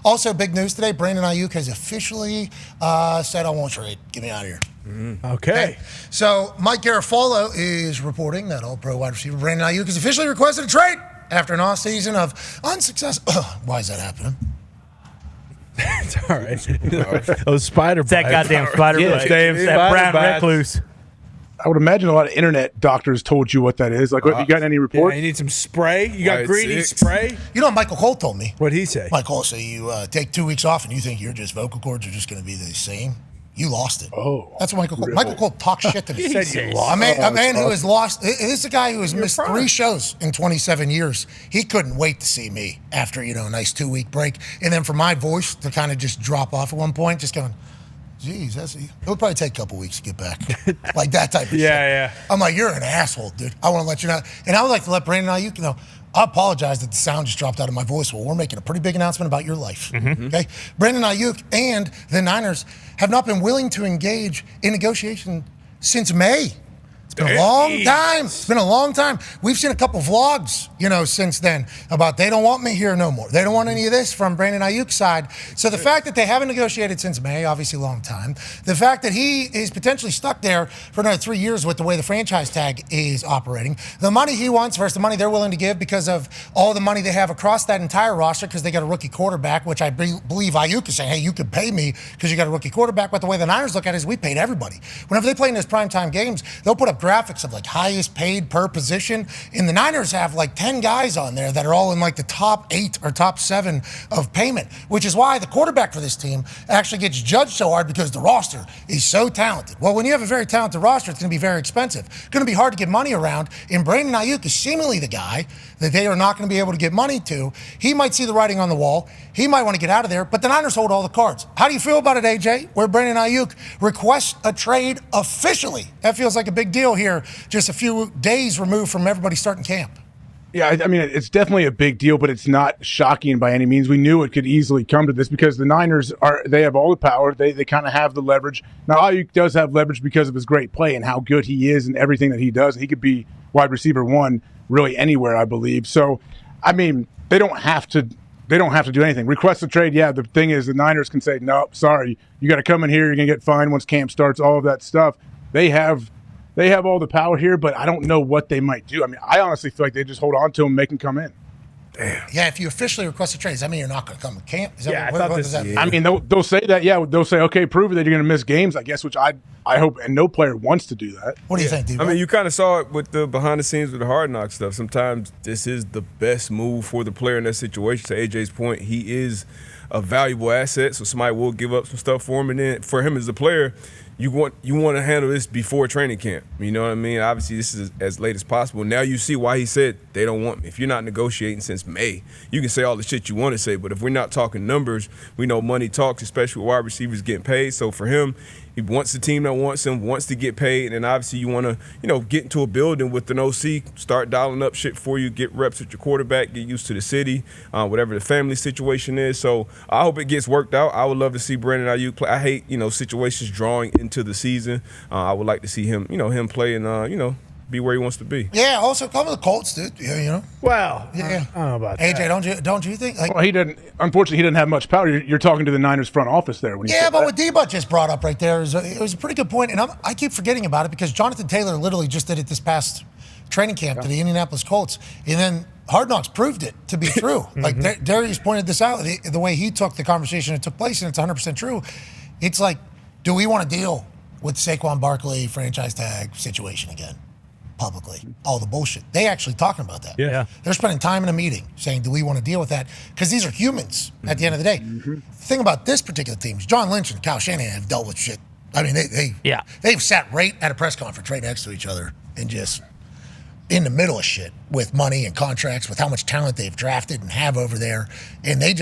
Also, big news today, Brandon Aiyuk has officially said, I won't trade. Get me out of here. Okay. So Mike Garafolo is reporting that All-Pro wide receiver Brandon Aiyuk has officially requested a trade after an off-season of unsuccessful. Why is that happening? It's all right. Those spider bites. That goddamn spider bite. That brown recluse. I would imagine a lot of internet doctors told you what that is. Like, you got any reports? Yeah, you need some spray? You got greedy spray? You know what Michael Cole told me? What'd he say? Michael Cole said you take 2 weeks off and you think your vocal cords are just going to be the same. You lost it. Oh. That's what Michael Cole. Really? Michael Cole talks shit to me. He said you lost. A man who has lost. This is a guy who has missed 3 shows in 27 years. He couldn't wait to see me after, a nice 2-week break. And then for my voice to kind of just drop off at one point, just going, geez, it would probably take a couple weeks to get back. Like that type of shit. Yeah. I'm like, you're an asshole, dude. I want to let you know. And I would like to let Brandon Aiyuk know, I apologize that the sound just dropped out of my voice. Well, we're making a pretty big announcement about your life. Okay? Brandon Aiyuk and the Niners have not been willing to engage in negotiation since May. It's been a long time. It's been a long time. We've seen a couple vlogs, since then about they don't want me here no more. They don't want any of this from Brandon Aiyuk's side. So the fact that they haven't negotiated since May, obviously a long time. The fact that he is potentially stuck there for another 3 years with the way the franchise tag is operating. The money he wants versus the money they're willing to give because of all the money they have across that entire roster because they got a rookie quarterback, which I believe Aiyuk is saying, hey, you could pay me because you got a rookie quarterback. But the way the Niners look at it is we paid everybody. Whenever they play in those primetime games, they'll put up graphics of like highest paid per position. And the Niners have like 10 guys on there that are all in like the top 8 or top 7 of payment, which is why the quarterback for this team actually gets judged so hard because the roster is so talented. Well, when you have a very talented roster, it's going to be very expensive. It's going to be hard to get money around. And Brandon Aiyuk is seemingly the guy that they are not going to be able to get money to. He might see the writing on the wall. He might want to get out of there, but the Niners hold all the cards. How do you feel about it, AJ, where Brandon Aiyuk requests a trade officially? That feels like a big deal here, just a few days removed from everybody starting camp. Yeah, I mean, it's definitely a big deal, but it's not shocking by any means. We knew it could easily come to this because the Niners they have all the power. They kind of have the leverage. Now, Aiyuk does have leverage because of his great play and how good he is and everything that he does. He could be wide receiver 1 really anywhere, I believe. So, I mean, they don't have to do anything. Request a trade, yeah. The thing is the Niners can say, no, sorry, you got to come in here. You're going to get fined once camp starts, all of that stuff. They have all the power here, but I don't know what they might do. I mean, I honestly feel like they just hold on to him and make him come in. Damn. Yeah, if you officially request a trade, does that mean you're not going to come to camp? Is that Yeah, what I thought does this. that mean? I mean, they'll say that, yeah. They'll say, okay, prove it that you're going to miss games, I guess, which I hope, and no player wants to do that. What do you think, D-Boy? I mean, you kind of saw it with the behind the scenes with the hard knock stuff. Sometimes this is the best move for the player in that situation. To AJ's point, he is a valuable asset, so somebody will give up some stuff for him. And then for him as a player, you want to handle this before training camp. You know what I mean? Obviously, this is as late as possible. Now you see why he said they don't want me. If you're not negotiating since May, you can say all the shit you want to say, but if we're not talking numbers, we know money talks, especially with wide receivers getting paid. So for him, he wants the team that wants him, wants to get paid, and obviously you want to, get into a building with an OC, start dialing up shit for you, get reps with your quarterback, get used to the city, whatever the family situation is. So I hope it gets worked out. I would love to see Brandon Aiyuk play. I hate, situations drawing into the season. I would like to see him, him play and, be where he wants to be. Yeah, also come to the Colts, dude. Well, yeah. I don't know about AJ, that. don't you think? Like, Well, unfortunately, he doesn't have much power. You're talking to the Niners front office there. When you yeah, said but that. what D-Butt just brought up right there it was a pretty good point, and I keep forgetting about it because Jonathan Taylor literally just did it this past training camp to the Indianapolis Colts, and then Hard Knocks proved it to be true. Like Darius pointed this out, the way he took the conversation that took place, and it's 100% true. It's like, do we want to deal with Saquon Barkley franchise tag situation again? Publicly, all the bullshit. They actually talking about that. Yeah. They're spending time in a meeting saying, do we want to deal with that? Because these are humans at the end of the day. The thing about this particular team is John Lynch and Kyle Shanahan have dealt with shit. I mean, they've sat right at a press conference right next to each other and just in the middle of shit with money and contracts, with how much talent they've drafted and have over there, and they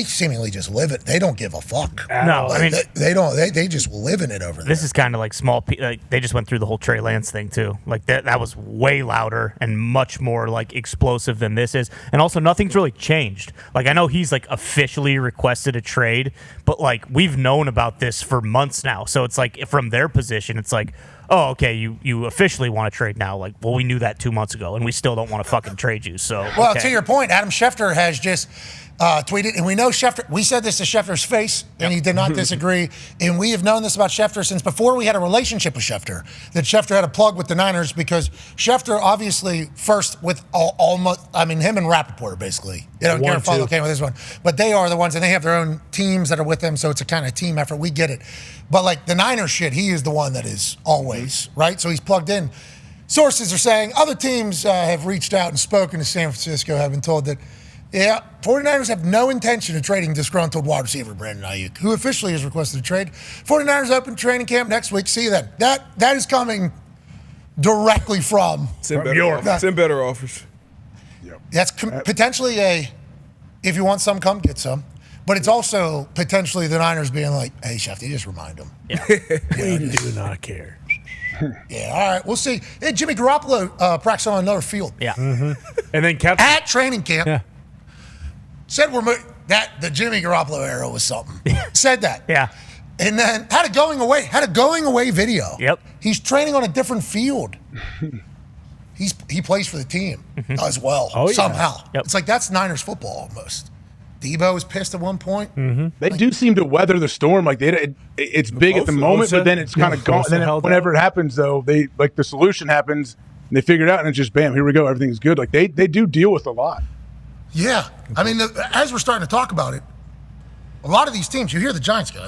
seemingly just live it. They don't give a fuck. No, I mean they just live in it over there. This is kind of like like they just went through the whole Trey Lance thing too. Like that was way louder and much more like explosive than this is. And also nothing's really changed. Like I know he's like officially requested a trade, but like we've known about this for months now. So it's like from their position, it's like, oh, okay, you officially want to trade now. Like, well, we knew that 2 months ago, and we still don't want to fucking trade you. So, well, okay. to your point, Adam Schefter has just tweeted, and we know Schefter, we said this to Schefter's face, and he did not disagree. And we have known this about Schefter since before we had a relationship with Schefter, that Schefter had a plug with the Niners because Schefter obviously first with almost, I mean, him and Rappaport are basically, Garofalo came with this one, but they are the ones, and they have their own teams that are with them, so it's a kind of team effort. We get it. But like the Niners shit, he is the one that is always, right? So he's plugged in. Sources are saying other teams have reached out and spoken to San Francisco, have been told that, 49ers have no intention of trading disgruntled wide receiver Brandon Aiyuk, who officially has requested a trade. 49ers open training camp next week. See you then. That is coming directly from York. Send better offers. That's potentially if you want some, come get some. But it's also potentially the Niners being like, hey, Shefty, just remind them. Yeah. We do not care. Yeah, all right, we'll see. Hey, Jimmy Garoppolo practiced on another field. Yeah. And then at training camp. Yeah. Said the Jimmy Garoppolo era was something. Said that. Yeah. And then had a going away video. Yep. He's training on a different field. He plays for the team as well. Oh, yeah. Somehow. Yep. It's like that's Niners football almost. Debo was pissed at one point. They do seem to weather the storm. Like it's big at the moment, but then it's kind of gone. Then whenever it happens, though, they like the solution happens and they figure it out, and it's just bam, here we go, everything's good. Like they do deal with a lot. Yeah, I mean, as we're starting to talk about it, a lot of these teams, you hear the Giants go,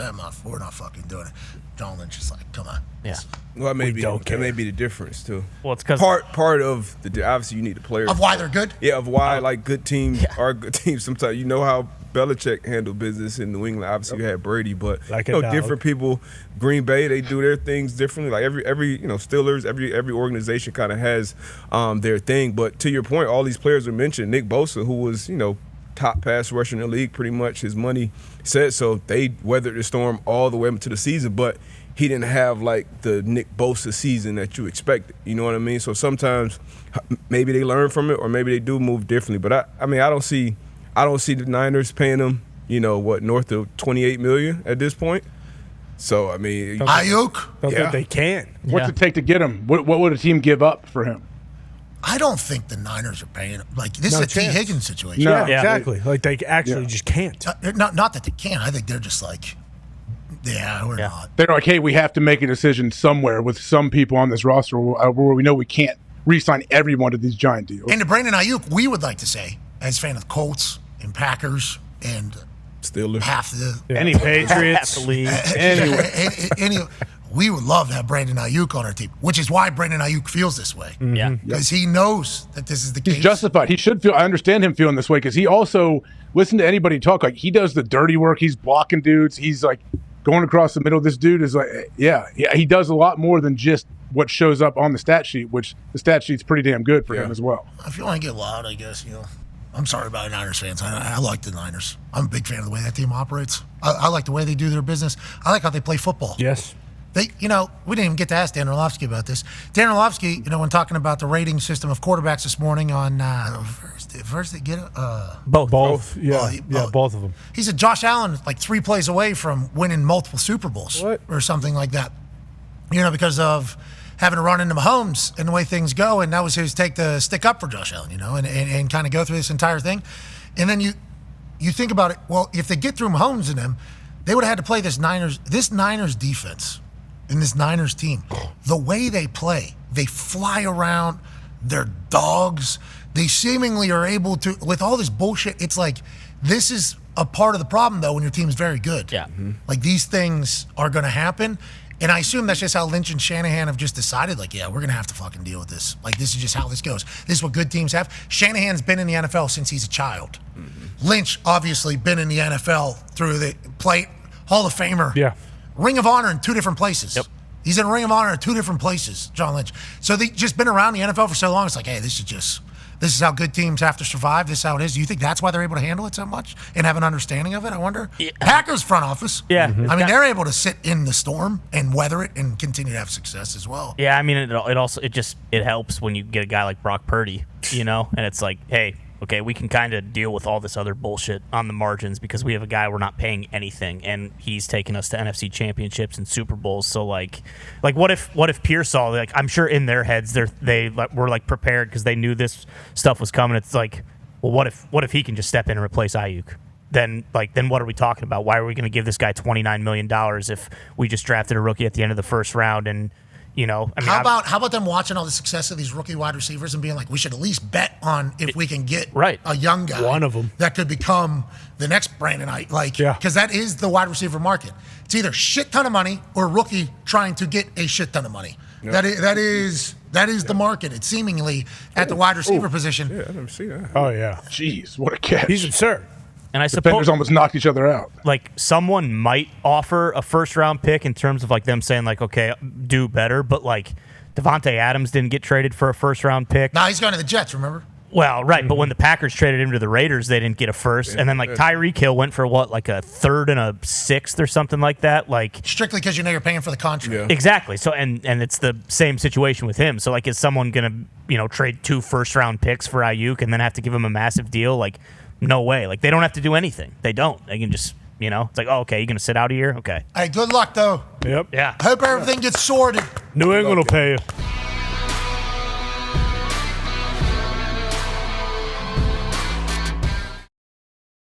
we're not fucking doing it. John Lynch is like, come on. Yeah. Well, that may be the difference too. Well, it's because part of the obviously you need the players of why they're good. Yeah, of why like good teams are good teams. Sometimes you know how Belichick handled business in New England. Obviously, you had Brady, but like different people. Green Bay, they do their things differently. Like every Steelers, every organization kind of has their thing. But to your point, all these players are mentioned. Nick Bosa, who was top pass rusher in the league, pretty much his money said so. They weathered the storm all the way into the season, but he didn't have like the Nick Bosa season that you expected. You know what I mean? So sometimes maybe they learn from it, or maybe they do move differently. But I don't see the Niners paying them, north of $28 million at this point. So I mean, Aiyuk. Don't think they can. What's it take to get him? What would a team give up for him? I don't think the Niners are paying him. Like this is a T. Higgins situation. No, exactly. Like they actually just can't. Not that they can't. I think they're just like, we're not. They're like, hey, we have to make a decision somewhere with some people on this roster where we know we can't re-sign everyone to these giant deals. And to Brandon Aiyuk, we would like to say, as a fan of the Colts and Packers and Steelers, half the Any Patriots, half the league. Anyway, we would love to have Brandon Aiyuk on our team, which is why Brandon Aiyuk feels this way. Yeah. Because he knows that this is the case. He's justified. He should feel. I understand him feeling this way because he also listen to anybody talk. Like he does the dirty work. He's blocking dudes. He's like going across the middle. This dude is like, yeah. He does a lot more than just what shows up on the stat sheet, which the stat sheet's pretty damn good for him as well. If you want to get loud, I guess I'm sorry about Niners fans. I like the Niners. I'm a big fan of the way that team operates. I like the way they do their business. I like how they play football. yes. We didn't even get to ask Dan Orlovsky about this. Dan Orlovsky, when talking about the rating system of quarterbacks this morning on first they get Both. Yeah, both. both of them. He said Josh Allen is like 3 plays away from winning multiple Super Bowls or something like that. Because of having to run into Mahomes and the way things go, and that was his take to stick up for Josh Allen, and kind of go through this entire thing. And then you think about it, well, if they get through Mahomes and them, they would have had to play this Niners defense and this Niners team. The way they play, they fly around, they're dogs. They seemingly are able to, with all this bullshit, it's like, this is a part of the problem, though, when your team's very good. Yeah. Like, these things are going to happen. And I assume that's just how Lynch and Shanahan have just decided, like, we're going to have to fucking deal with this. Like, this is just how this goes. This is what good teams have. Shanahan's been in the NFL since he's a child. Lynch, obviously, been in the NFL through the Hall of Famer. Yeah. Ring of Honor in 2 different places. Yep. He's in Ring of Honor in 2 different places, John Lynch. So they've just been around the NFL for so long. It's like, hey, this is how good teams have to survive. This is how it is. Do you think that's why they're able to handle it so much and have an understanding of it, I wonder? Yeah. Packers front office. Yeah. I mean, they're able to sit in the storm and weather it and continue to have success as well. Yeah, I mean, it helps when you get a guy like Brock Purdy, and it's like, hey, okay, we can kind of deal with all this other bullshit on the margins because we have a guy we're not paying anything, and he's taken us to NFC championships and Super Bowls. So like what if Pearsall, like, I'm sure in their heads they were like prepared because they knew this stuff was coming. It's like, well, what if he can just step in and replace Aiyuk? Then what are we talking about? Why are we going to give this guy $29 million if we just drafted a rookie at the end of the first round? And how about them watching all the success of these rookie wide receivers and being like, we should at least bet on if we can get a young guy, one of them that could become the next Brandon Aiyuk, because that is the wide receiver market. It's either shit ton of money or rookie trying to get a shit ton of money. Yep. That is the market. It's seemingly at the wide receiver position. Yeah, I never see that. Oh yeah, jeez, what a catch! He's absurd. And I Defenders suppose almost knocked each other out. Like someone might offer a first-round pick in terms of like them saying like, okay, do better, but like Devontae Adams didn't get traded for a first-round pick. Nah, he's going to the Jets. Remember? Well, right, but when the Packers traded him to the Raiders, they didn't get a first, and then like Tyreek Hill went for what, like a third and a sixth or something like that, like strictly because you're paying for the contract. Yeah. Exactly. So and it's the same situation with him. So like, is someone gonna trade 2 first-round picks for Aiyuk and then have to give him a massive deal? Like, no way. Like, they don't have to do anything. They don't. They can just, it's like, oh, okay, you're going to sit out a year? Okay. Hey, good luck, though. Yep. Yeah. I hope everything gets sorted. New England will pay you.